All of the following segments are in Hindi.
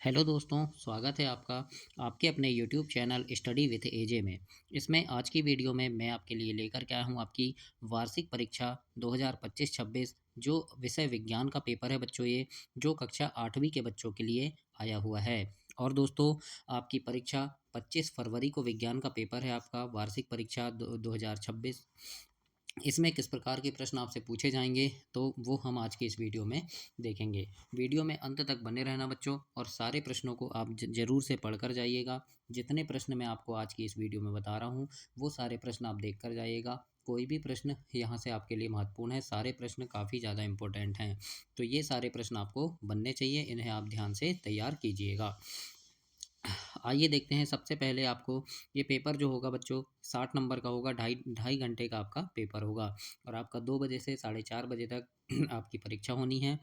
हेलो दोस्तों, स्वागत है आपका आपके अपने यूट्यूब चैनल स्टडी विथ एजे में। इसमें आज की वीडियो में मैं आपके लिए लेकर के आया हूँ आपकी वार्षिक परीक्षा 2025-26 जो विषय विज्ञान का पेपर है बच्चों, ये जो कक्षा 8वीं के बच्चों के लिए आया हुआ है। और दोस्तों, आपकी परीक्षा 25 फरवरी को विज्ञान का पेपर है, आपका वार्षिक परीक्षा 2026। इसमें किस प्रकार के प्रश्न आपसे पूछे जाएंगे तो वो हम आज की इस वीडियो में देखेंगे। वीडियो में अंत तक बने रहना बच्चों, और सारे प्रश्नों को आप ज़रूर से पढ़ कर जाइएगा। जितने प्रश्न मैं आपको आज की इस वीडियो में बता रहा हूँ वो सारे प्रश्न आप देख कर जाइएगा। कोई भी प्रश्न यहाँ से आपके लिए महत्वपूर्ण है, सारे प्रश्न काफ़ी ज़्यादा इंपॉर्टेंट हैं। तो ये सारे प्रश्न आपको बनने चाहिए, इन्हें आप ध्यान से तैयार कीजिएगा। आइए देखते हैं। सबसे पहले आपको ये पेपर जो होगा बच्चों 60 नंबर का होगा, ढाई ढाई घंटे का आपका पेपर होगा। और आपका 2 बजे से 4:30 बजे तक आपकी परीक्षा होनी है।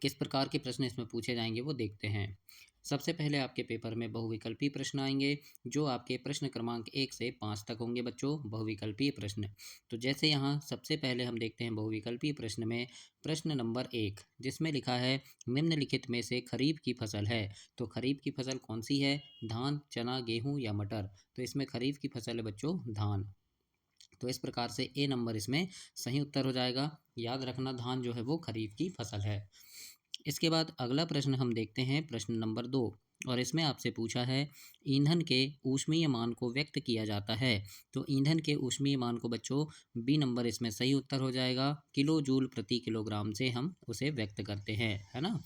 किस प्रकार के प्रश्न इसमें पूछे जाएंगे वो देखते हैं। सबसे पहले आपके पेपर में बहुविकल्पीय प्रश्न आएंगे, जो आपके प्रश्न क्रमांक 1 से 5 तक होंगे बच्चों, बहुविकल्पीय प्रश्न। तो जैसे यहाँ सबसे पहले हम देखते हैं बहुविकल्पीय प्रश्न में प्रश्न नंबर 1, जिसमें लिखा है निम्नलिखित में से खरीफ की फसल है। तो खरीफ की फसल कौन सी है? धान, चना, गेहूँ या मटर? तो इसमें खरीफ की फसल है बच्चों धान। तो इस प्रकार से ए नंबर इसमें सही उत्तर हो जाएगा। याद रखना, धान जो है वो खरीफ की फसल है। इसके बाद अगला प्रश्न हम देखते हैं, प्रश्न नंबर 2। और इसमें आपसे पूछा है ईंधन के ऊष्मीय मान को व्यक्त किया जाता है। तो ईंधन के ऊष्मीय मान को बच्चों बी नंबर इसमें सही उत्तर हो जाएगा। किलो जूल प्रति किलोग्राम से हम उसे व्यक्त करते हैं, है ना।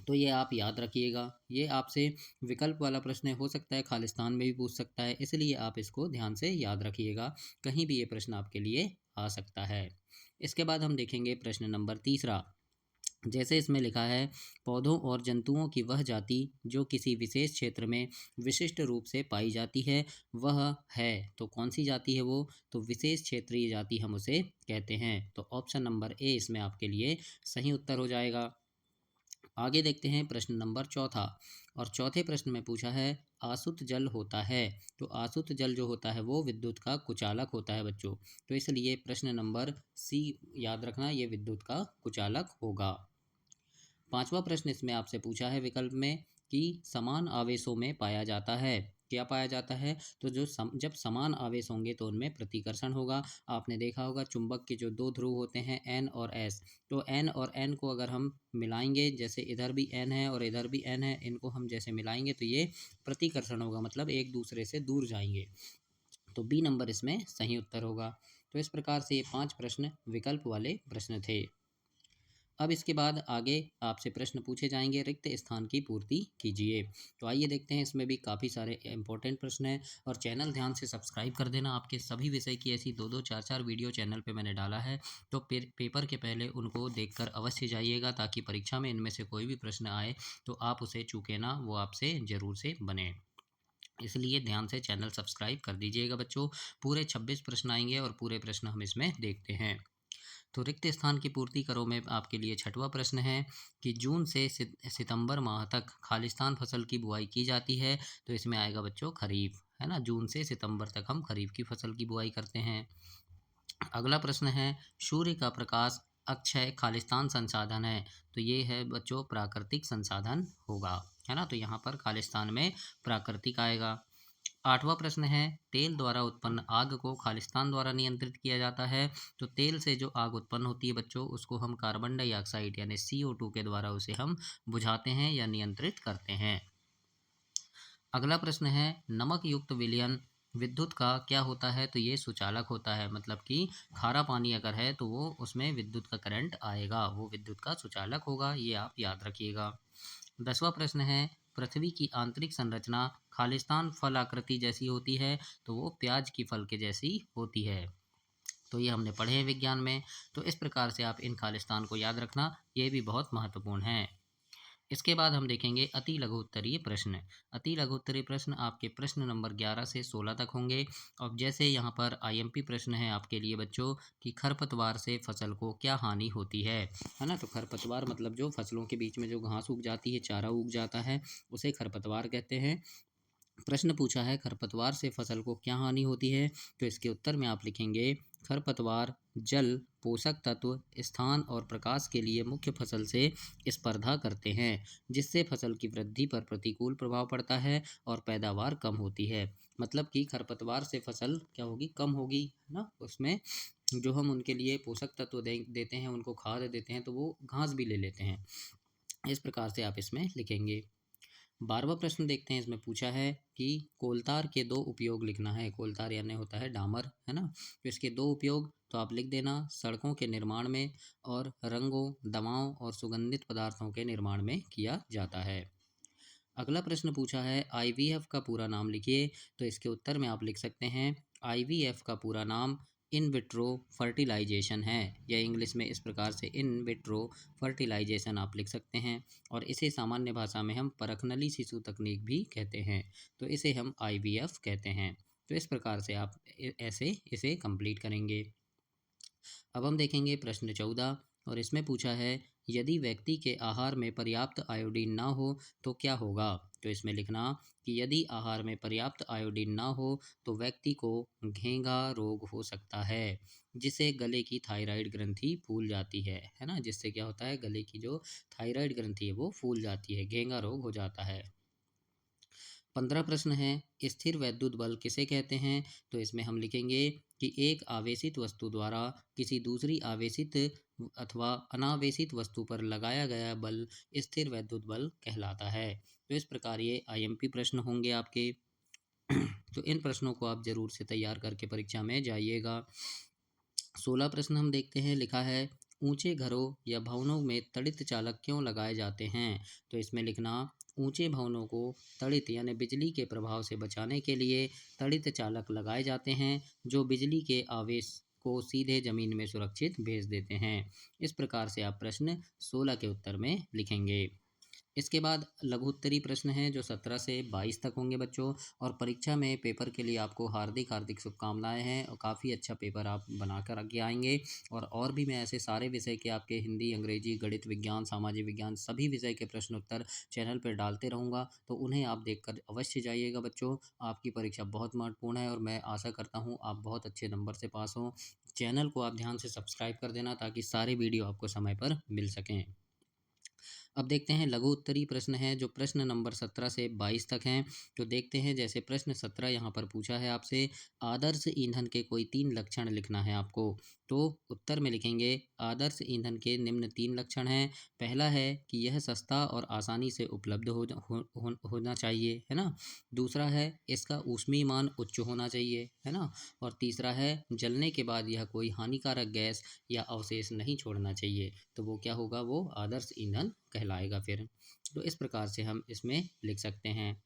तो ये आप याद रखिएगा। ये आपसे विकल्प वाला प्रश्न हो सकता है, खालिस्तान में भी पूछ सकता है, इसलिए आप इसको ध्यान से याद रखिएगा। कहीं भी ये प्रश्न आपके लिए आ सकता है। इसके बाद हम देखेंगे प्रश्न नंबर 3। जैसे इसमें लिखा है पौधों और जंतुओं की वह जाति जो किसी विशेष क्षेत्र में विशिष्ट रूप से पाई जाती है वह है। तो कौन सी जाति है वो? तो विशेष क्षेत्रीय जाति हम उसे कहते हैं। तो ऑप्शन नंबर ए इसमें आपके लिए सही उत्तर हो जाएगा। आगे देखते हैं प्रश्न नंबर 4। और चौथे प्रश्न में पूछा है आसुत जल होता है। तो आसुत जल जो होता है वो विद्युत का कुचालक होता है बच्चों। तो इसलिए प्रश्न नंबर सी याद रखना, ये विद्युत का कुचालक होगा। पांचवा प्रश्न इसमें आपसे पूछा है विकल्प में कि समान आवेशों में पाया जाता है। क्या पाया जाता है? तो जब समान आवेश होंगे तो उनमें प्रतिकर्षण होगा। आपने देखा होगा चुंबक के जो दो ध्रुव होते हैं एन और एस, तो एन और एन को अगर हम मिलाएंगे, जैसे इधर भी एन है और इधर भी एन है, इनको हम जैसे मिलाएंगे तो ये प्रतिकर्षण होगा, मतलब एक दूसरे से दूर जाएंगे। तो बी नंबर इसमें सही उत्तर होगा। तो इस प्रकार से ये 5 प्रश्न विकल्प वाले प्रश्न थे। अब इसके बाद आगे आपसे प्रश्न पूछे जाएंगे, रिक्त स्थान की पूर्ति कीजिए। तो आइए देखते हैं, इसमें भी काफ़ी सारे इंपॉर्टेंट प्रश्न हैं। और चैनल ध्यान से सब्सक्राइब कर देना। आपके सभी विषय की ऐसी दो दो चार चार वीडियो चैनल पे मैंने डाला है, तो पेपर के पहले उनको देखकर अवश्य जाइएगा, ताकि परीक्षा में इनमें से कोई भी प्रश्न आए तो आप उसे चूके ना, वो आपसे ज़रूर से बने। इसलिए ध्यान से चैनल सब्सक्राइब कर दीजिएगा बच्चों। पूरे 26 प्रश्न आएंगे और पूरे प्रश्न हम इसमें देखते हैं। तो रिक्त स्थान की पूर्ति करो में आपके लिए छठवां प्रश्न है कि जून से सितंबर माह तक खालिस्तान फसल की बुआई की जाती है। तो इसमें आएगा बच्चों खरीफ, है ना। जून से सितंबर तक हम खरीफ की फसल की बुआई करते हैं। अगला प्रश्न है सूर्य का प्रकाश अक्षय खालिस्तान संसाधन है। तो ये है बच्चों प्राकृतिक संसाधन होगा, है ना। तो यहाँ पर खालिस्तान में प्राकृतिक आएगा। आठवां प्रश्न है तेल द्वारा उत्पन्न आग को खालिस्तान द्वारा नियंत्रित किया जाता है। तो तेल से जो आग उत्पन्न होती है बच्चों, उसको हम कार्बन डाइऑक्साइड यानी CO2 के द्वारा उसे हम बुझाते हैं या नियंत्रित करते हैं। अगला प्रश्न है नमक युक्त विलयन विद्युत का क्या होता है? तो ये सुचालक होता है, मतलब कि खारा पानी अगर है तो वो उसमें विद्युत का करंट आएगा, वो विद्युत का सुचालक होगा। ये आप याद रखिएगा। 10वां प्रश्न है पृथ्वी की आंतरिक संरचना खालिस्तान फल आकृति जैसी होती है। तो वो प्याज की फल के जैसी होती है। तो ये हमने पढ़े हैं विज्ञान में। तो इस प्रकार से आप इन खालिस्तान को याद रखना, ये भी बहुत महत्वपूर्ण है। इसके बाद हम देखेंगे अति लघु उत्तरीय प्रश्न। अति लघु उत्तरीय प्रश्न आपके प्रश्न नंबर 11 से 16 तक होंगे। अब जैसे यहाँ पर IMP प्रश्न है आपके लिए बच्चों कि खरपतवार से फसल को क्या हानि होती है ना। तो खरपतवार मतलब जो फसलों के बीच में जो घास उग जाती है, चारा उग जाता है, उसे खरपतवार कहते हैं। प्रश्न पूछा है खरपतवार से फसल को क्या हानि होती है, तो इसके उत्तर में आप लिखेंगे खरपतवार जल, पोषक तत्व, स्थान और प्रकाश के लिए मुख्य फसल से स्पर्धा करते हैं, जिससे फसल की वृद्धि पर प्रतिकूल प्रभाव पड़ता है और पैदावार कम होती है। मतलब कि खरपतवार से फसल क्या होगी, कम होगी, है ना। उसमें जो हम उनके लिए पोषक तत्व देते हैं, उनको खाद देते हैं, तो वो घास भी ले लेते हैं। इस प्रकार से आप इसमें लिखेंगे। 12वां प्रश्न देखते हैं, इसमें पूछा है कि कोलतार के दो उपयोग लिखना है। कोलतार यानी होता है डामर, है ना। तो इसके दो उपयोग तो आप लिख देना, सड़कों के निर्माण में और रंगों, दवाओं और सुगंधित पदार्थों के निर्माण में किया जाता है। अगला प्रश्न पूछा है आईवीएफ का पूरा नाम लिखिए, तो इसके उत्तर में आप लिख सकते हैं आईवीएफ का पूरा नाम इन विट्रो फर्टिलाइजेशन है। यह इंग्लिश में इस प्रकार से इन विट्रो फर्टिलाइजेशन आप लिख सकते हैं, और इसे सामान्य भाषा में हम परखनली शिशु तकनीक भी कहते हैं, तो इसे हम आईवीएफ कहते हैं। तो इस प्रकार से आप ऐसे इसे कंप्लीट करेंगे। अब हम देखेंगे प्रश्न 14, और इसमें पूछा है यदि व्यक्ति के आहार में पर्याप्त आयोडीन ना हो तो क्या होगा। तो इसमें लिखना कि यदि आहार में पर्याप्त आयोडीन ना हो तो व्यक्ति को घेंघा रोग हो सकता है, जिससे गले की थायराइड ग्रंथि फूल जाती है ना। जिससे क्या होता है, गले की जो थायराइड ग्रंथि है वो फूल जाती है, घेंघा रोग हो जाता है। 15 प्रश्न है स्थिर वैद्युत बल किसे कहते हैं। तो इसमें हम लिखेंगे कि एक आवेशित वस्तु द्वारा किसी दूसरी आवेशित अथवा अनावेशित वस्तु पर लगाया गया बल स्थिर वैद्युत बल कहलाता है। तो इस प्रकार ये आईएमपी प्रश्न होंगे आपके। तो इन प्रश्नों को आप जरूर से तैयार करके परीक्षा में जाइएगा। 16 प्रश्न हम देखते हैं, लिखा है ऊंचे घरों या भवनों में तड़ित चालक क्यों लगाए जाते हैं। तो इसमें लिखना ऊंचे भवनों को तड़ित यानी बिजली के प्रभाव से बचाने के लिए तड़ित चालक लगाए जाते हैं, जो बिजली के आवेश को सीधे जमीन में सुरक्षित भेज देते हैं। इस प्रकार से आप प्रश्न 16 के उत्तर में लिखेंगे। इसके बाद लघु उत्तरीय प्रश्न हैं जो 17 से 22 तक होंगे बच्चों, और परीक्षा में पेपर के लिए आपको हार्दिक हार्दिक शुभकामनाएं हैं, और काफ़ी अच्छा पेपर आप बना कर के आएंगे। और भी मैं ऐसे सारे विषय के आपके हिंदी, अंग्रेजी, गणित, विज्ञान, सामाजिक विज्ञान सभी विषय के प्रश्न उत्तर चैनल पर डालते रहूँगा, तो उन्हें आप देखकर अवश्य जाइएगा बच्चों। आपकी परीक्षा बहुत महत्वपूर्ण है और मैं आशा करता हूँ आप बहुत अच्छे नंबर से पास हों। चैनल को आप ध्यान से सब्सक्राइब कर देना ताकि सारे वीडियो आपको समय पर मिल सकें। अब देखते हैं लघु उत्तरीय प्रश्न है जो प्रश्न नंबर 17 से 22 तक हैं। तो देखते हैं, जैसे प्रश्न 17 यहाँ पर पूछा है आपसे आदर्श ईंधन के कोई 3 लक्षण लिखना है आपको। तो उत्तर में लिखेंगे आदर्श ईंधन के निम्न 3 लक्षण हैं। पहला है कि यह सस्ता और आसानी से उपलब्ध होना चाहिए, है ना। दूसरा है इसका ऊष्मीय मान उच्च होना चाहिए, है ना। और तीसरा है जलने के बाद यह कोई हानिकारक गैस या अवशेष नहीं छोड़ना चाहिए। तो वो क्या होगा, वो आदर्श ईंधन कहलाएगा फिर। तो इस प्रकार से हम इसमें लिख सकते हैं।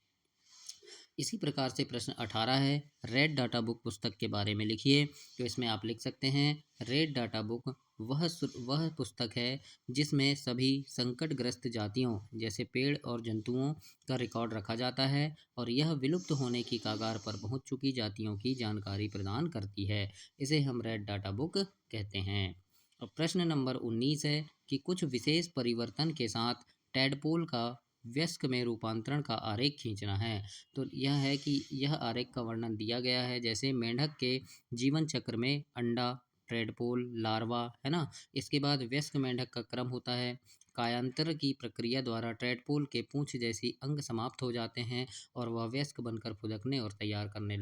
इसी प्रकार से प्रश्न 18 है रेड डाटा बुक पुस्तक के बारे में लिखिए। तो इसमें आप लिख सकते हैं रेड डाटा बुक वह पुस्तक है जिसमें सभी संकटग्रस्त जातियों जैसे पेड़ और जंतुओं का रिकॉर्ड रखा जाता है, और यह विलुप्त होने की कगार पर पहुंच चुकी जातियों की जानकारी प्रदान करती है। इसे हम रेड डाटा बुक कहते हैं। अब प्रश्न नंबर 19 है कि कुछ विशेष परिवर्तन के साथ टैडपोल का वयस्क में रूपांतरण का आरेख खींचना है। तो यह है कि यह आरेख का वर्णन दिया गया है, जैसे मेंढक के जीवन चक्र में अंडा, ट्रेडपोल, लार्वा, है ना। इसके बाद वयस्क मेंढक का क्रम होता है, कायांतर की प्रक्रिया द्वारा ट्रेडपोल के पूंछ जैसी अंग समाप्त हो जाते हैं और वह वयस्क बनकर फुदकने और तैयार करने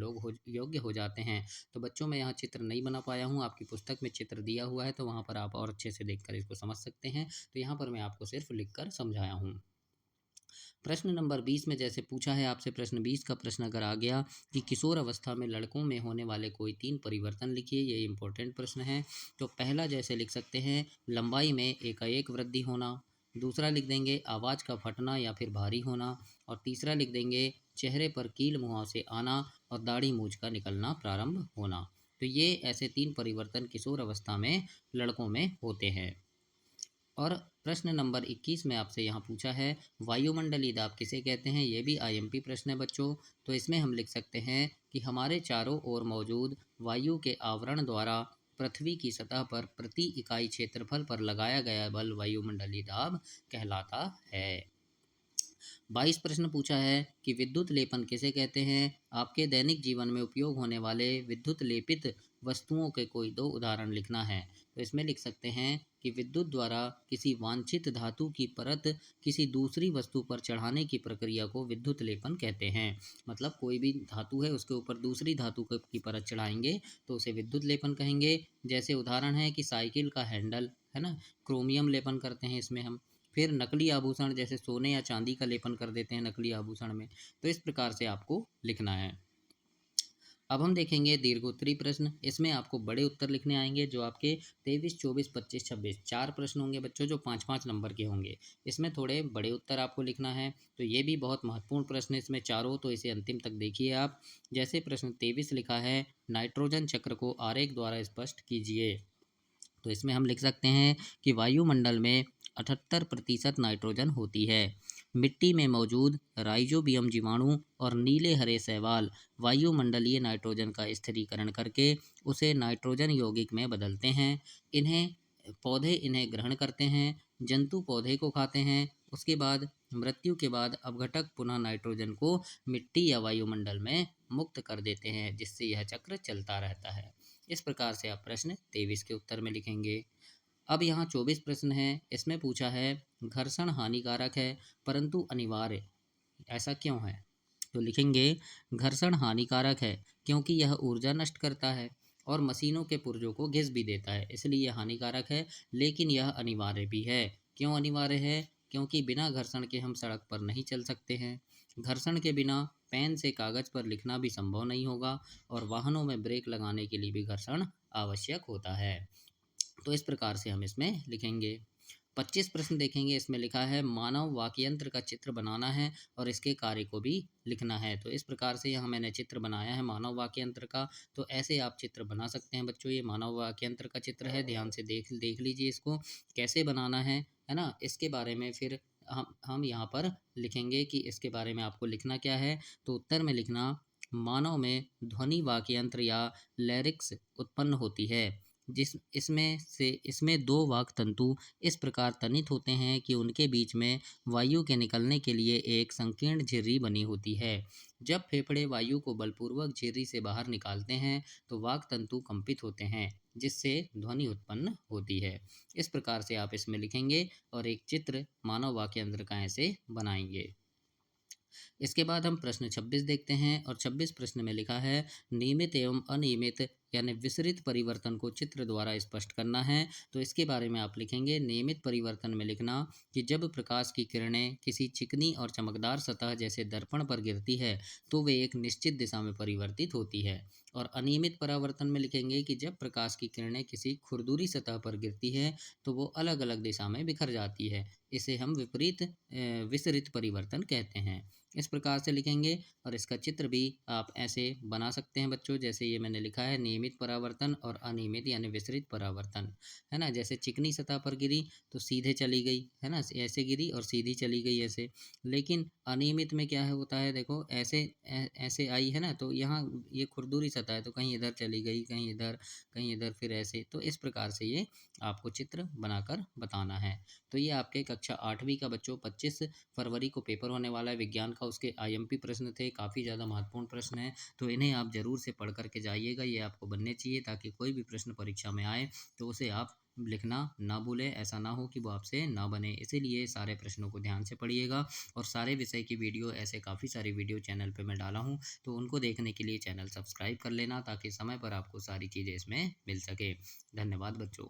योग्य हो जाते हैं। तो बच्चों मैं यहाँ चित्र नहीं बना पाया हूँ, आपकी पुस्तक में चित्र दिया हुआ है, तो वहाँ पर आप और अच्छे से देखकर इसको समझ सकते हैं। तो यहाँ पर मैं आपको सिर्फ लिख कर समझाया हूँ। प्रश्न नंबर 20 में जैसे पूछा है आपसे, प्रश्न 20 का प्रश्न अगर आ गया कि किशोर अवस्था में लड़कों में होने वाले कोई 3 परिवर्तन लिखिए, ये इंपॉर्टेंट प्रश्न है। तो पहला जैसे लिख सकते हैं लंबाई में एकाएक वृद्धि होना, दूसरा लिख देंगे आवाज़ का फटना या फिर भारी होना, और तीसरा लिख देंगे चेहरे पर कील मुहांसे आना और दाढ़ी मूंछ का निकलना प्रारंभ होना। तो ये ऐसे 3 परिवर्तन किशोर अवस्था में लड़कों में होते हैं। और प्रश्न नंबर 21 में आपसे यहाँ पूछा है वायुमंडलीय दाब किसे कहते हैं, ये भी आईएमपी प्रश्न है बच्चों। तो इसमें हम लिख सकते हैं कि हमारे चारों ओर मौजूद वायु के आवरण द्वारा पृथ्वी की सतह पर प्रति इकाई क्षेत्रफल पर लगाया गया बल वायुमंडलीय दाब कहलाता है। 22 प्रश्न पूछा है कि विद्युत लेपन किसे कहते हैं? आपके दैनिक जीवन में उपयोग होने वाले विद्युत लेपित वस्तुओं के कोई दो उदाहरण लिखना है। तो इसमें लिख सकते हैं कि विद्युत द्वारा किसी वांछित धातु की परत किसी दूसरी वस्तु पर चढ़ाने की प्रक्रिया को विद्युत लेपन कहते हैं। मतलब कोई भी धातु है उसके ऊपर दूसरी धातु की परत चढ़ाएंगे तो उसे विद्युत लेपन कहेंगे। जैसे उदाहरण है कि साइकिल का हैंडल है ना, क्रोमियम लेपन करते हैं इसमें हम। फिर नकली आभूषण जैसे सोने या चांदी का लेपन कर देते हैं नकली आभूषण में। तो इस प्रकार से आपको लिखना है। अब हम देखेंगे दीर्घोत्तरी प्रश्न। इसमें आपको बड़े उत्तर लिखने आएंगे जो आपके 23, 24, 25, 26 चार प्रश्न होंगे बच्चों, जो 5-5 नंबर के होंगे। इसमें थोड़े बड़े उत्तर आपको लिखना है। तो ये भी बहुत महत्वपूर्ण प्रश्न इसमें चारों, तो इसे अंतिम तक देखिए आप। जैसे प्रश्न 23 लिखा है, नाइट्रोजन चक्र को आरेख द्वारा स्पष्ट कीजिए। तो इसमें हम लिख सकते हैं कि वायुमंडल में 78% नाइट्रोजन होती है। मिट्टी में मौजूद राइजोबियम जीवाणु और नीले हरे शैवाल वायुमंडलीय नाइट्रोजन का स्थिरीकरण करके उसे नाइट्रोजन यौगिक में बदलते हैं। इन्हें पौधे इन्हें ग्रहण करते हैं। जंतु पौधे को खाते हैं। उसके बाद मृत्यु के बाद अपघटक पुनः नाइट्रोजन को मिट्टी या वायुमंडल में मुक्त कर देते हैं, जिससे यह चक्र चलता रहता है। इस प्रकार से आप प्रश्न 23 के उत्तर में लिखेंगे। अब यहाँ 24 प्रश्न है। इसमें पूछा है, घर्षण हानिकारक है परंतु अनिवार्य, ऐसा क्यों है? तो लिखेंगे, घर्षण हानिकारक है क्योंकि यह ऊर्जा नष्ट करता है और मशीनों के पुर्जों को घिस भी देता है, इसलिए यह हानिकारक है। लेकिन यह अनिवार्य भी है। क्यों अनिवार्य है? क्योंकि बिना घर्षण के हम सड़क पर नहीं चल सकते हैं। घर्षण के बिना पेन से कागज पर लिखना भी संभव नहीं होगा और वाहनों में ब्रेक लगाने के लिए भी घर्षण आवश्यक होता है। तो इस प्रकार से हम इसमें लिखेंगे। 25 प्रश्न देखेंगे। इसमें लिखा है, मानव वाक्यंत्र का चित्र बनाना है और इसके कार्य को भी लिखना है। तो इस प्रकार से यहाँ मैंने चित्र बनाया है मानव वाक्यंत्र का। तो ऐसे आप चित्र बना सकते हैं बच्चों। ये मानव वाक्यंत्र का चित्र है, ध्यान से देख देख लीजिए इसको कैसे बनाना है ना। इसके बारे में फिर हम यहाँ पर लिखेंगे कि इसके बारे में आपको लिखना क्या है। तो उत्तर में लिखना, मानव में ध्वनि वाक्यंत्र या लैरिक्स उत्पन्न होती है, जिस इसमें दो वाक तंतु इस प्रकार तनित होते हैं कि उनके बीच में वायु के निकलने के लिए एक संकीर्ण झिर्री बनी होती है। जब फेफड़े वायु को बलपूर्वक झिर्री से बाहर निकालते हैं तो वाक तंतु कंपित होते हैं, जिससे ध्वनि उत्पन्न होती है। इस प्रकार से आप इसमें लिखेंगे और एक चित्र मानव वाक्यंत्र का ऐसे बनाएंगे। इसके बाद हम प्रश्न 26 देखते हैं और 26 प्रश्न में लिखा है, नियमित एवं अनियमित यानी विसरित परिवर्तन को चित्र द्वारा स्पष्ट करना है। तो इसके बारे में आप लिखेंगे, नियमित परिवर्तन में लिखना कि जब प्रकाश की किरणें किसी चिकनी और चमकदार सतह जैसे दर्पण पर गिरती है तो वे एक निश्चित दिशा में परिवर्तित होती है। और अनियमित परावर्तन में लिखेंगे कि जब प्रकाश की किरणें किसी खुरदुरी सतह पर गिरती है तो वो अलग अलग दिशा में बिखर जाती है। इसे हम विपरीत विसरित परिवर्तन कहते हैं। इस प्रकार से लिखेंगे और इसका चित्र भी आप ऐसे बना सकते हैं बच्चों। जैसे ये मैंने लिखा है, नियमित परावर्तन और अनियमित यानी विसरित परावर्तन, है ना। जैसे चिकनी सतह पर गिरी तो सीधे चली गई, है ना, ऐसे गिरी और सीधी चली गई ऐसे। लेकिन अनियमित में क्या है होता है, देखो ऐसे ऐसे आई है ना, तो यहाँ ये खुरदुरी सतह है तो कहीं इधर चली गई, कहीं इधर, कहीं इधर, फिर ऐसे। तो इस प्रकार से ये आपको चित्र बनाकर बताना है। तो ये आपके कक्षा 8वीं का बच्चों 25 फरवरी को पेपर होने वाला है विज्ञान का। उसके आईएमपी प्रश्न थे, काफ़ी ज़्यादा महत्वपूर्ण प्रश्न है। तो इन्हें आप ज़रूर से पढ़ करके जाइएगा, ये आपको बनने चाहिए ताकि कोई भी प्रश्न परीक्षा में आए तो उसे आप लिखना ना भूलें। ऐसा ना हो कि वो आपसे ना बने, इसीलिए सारे प्रश्नों को ध्यान से पढ़िएगा। और सारे विषय की वीडियो, ऐसे काफ़ी सारी वीडियो चैनल पे मैं डाला हूँ, तो उनको देखने के लिए चैनल सब्सक्राइब कर लेना ताकि समय पर आपको सारी चीज़ें इसमें मिल सके। धन्यवाद बच्चों।